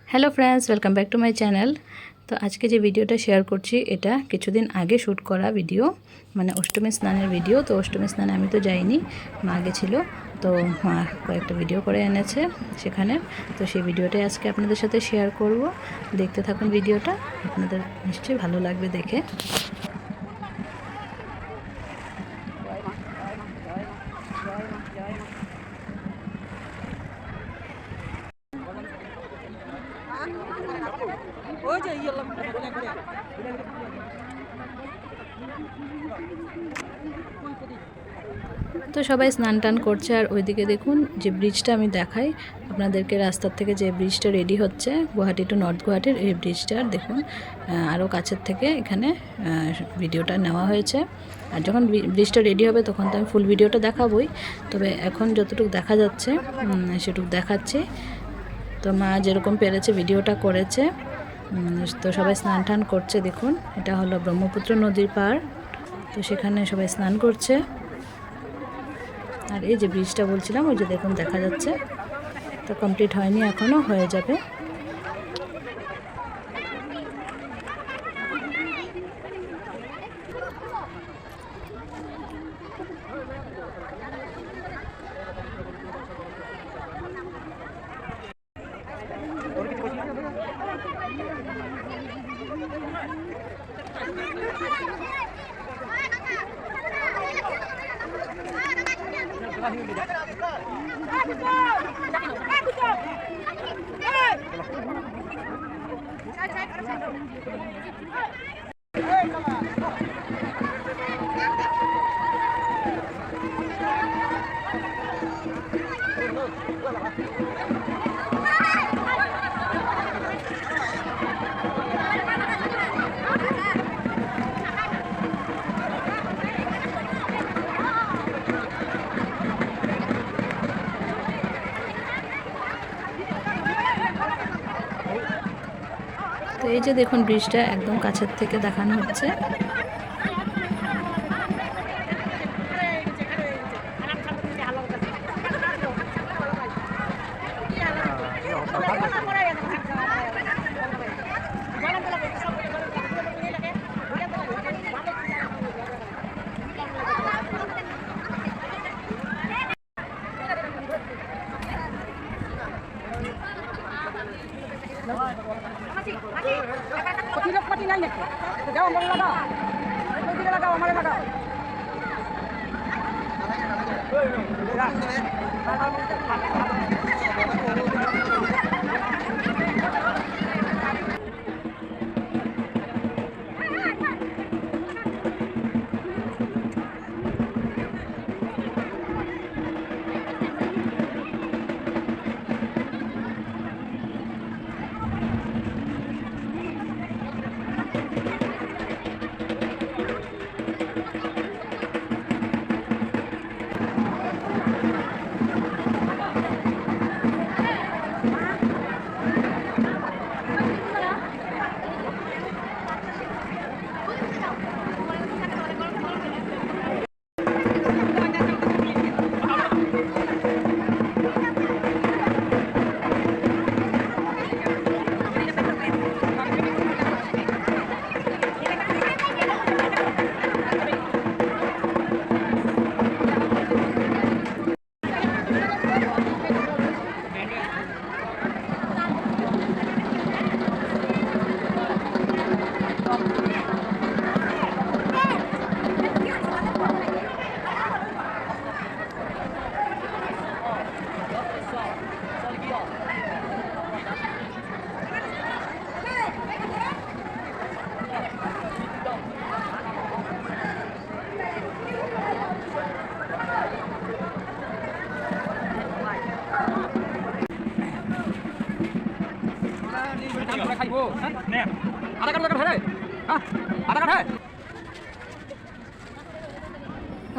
Hello friends welcome back to my channel. तो आज के जो वीडियोटा शेयर करছি এটা কিছুদিন আগে শ্যুট করা ভিডিও, মানে অষ্টমী স্নানের ভিডিও। তো অষ্টমী স্নানে আমি তো যাইনি, মা গেছিল। তো মা কয়েকটা ভিডিও করে এনেছে সেখানে। তো সেই ভিডিওটাই আজকে আপনাদের সাথে শেয়ার করব। দেখতে থাকুন ভিডিওটা, আপনাদের নিশ্চয়ই ভালো লাগবে দেখে। তো সবাই স্নান টান করছে, আর ওইদিকে দেখুন যে ব্রিজটা আমি দেখাই আপনাদেরকে, রাস্তার থেকে যে ব্রিজটা রেডি হচ্ছে গুয়াহাটি টু নর্থ গুয়াহাটির, এই ব্রিজটা দেখুন আরও কাছের থেকে এখানে ভিডিওটা নেওয়া হয়েছে। আর যখন ব্রিজটা রেডি হবে তখন তো আমি ফুল ভিডিওটা দেখাবই, তবে এখন যতটুকু দেখা যাচ্ছে সেটুকু দেখাচ্ছি। তো মা যেরকম পেরেছে ভিডিওটা করেছে। তো সবাই স্নান টান করছে, দেখুন এটা হলো ব্রহ্মপুত্র নদীর পাড়। তো সেখানে সবাই স্নান করছে। আর এই যে ব্রিজটা বলছিলাম, ওই যে দেখুন দেখা যাচ্ছে। তো কমপ্লিট হয়নি, এখনও হয়ে যাবে। তো এই যে দেখুন ব্রিজটা একদম কাছের থেকে দেখানো হচ্ছে।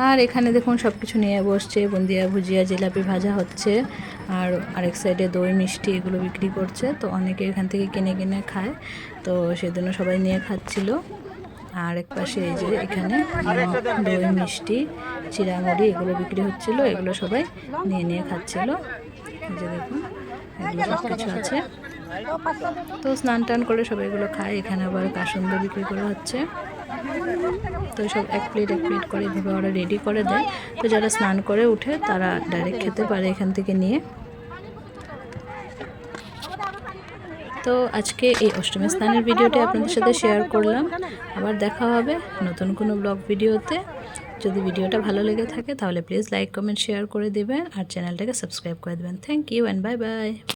আর এখানে দেখুন সব কিছু নিয়ে বসছে, বুন্দিয়া ভুজিয়া জিলাপি ভাজা হচ্ছে, আর আরেক সাইডে দই মিষ্টি এগুলো বিক্রি করছে। তো অনেকে এখান থেকে কিনে কিনে খায়, তো সেজন্য সবাই নিয়ে খাচ্ছিল। আর এক পাশে এই যে এখানে দই মিষ্টি চিড়ামুড়ি এগুলো বিক্রি হচ্ছিল, এগুলো সবাই নিয়ে নিয়ে খাচ্ছিল। এই যে দেখুন এগুলো সব কিছু আছে। তো স্নান টান করে সবাই এগুলো খায়। এখানে আবার কাসন্দ বিক্রি করা হচ্ছে। তো সব এক প্লেট করে এভাবে ওরা রেডি করে দেয়। তো যারা স্নান করে উঠে তারা ডাইরেক্ট খেতে পারে এখান থেকে নিয়ে। তো আজকে এই অষ্টমী স্নানের ভিডিওটি আপনাদের সাথে শেয়ার করলাম। আবার দেখা হবে নতুন কোনো ব্লগ ভিডিওতে। যদি ভিডিওটা ভালো লেগে থাকে তাহলে প্লিজ লাইক কমেন্ট শেয়ার করে দেবেন আর চ্যানেলটাকে সাবস্ক্রাইব করে দেবেন। Thank you and bye by.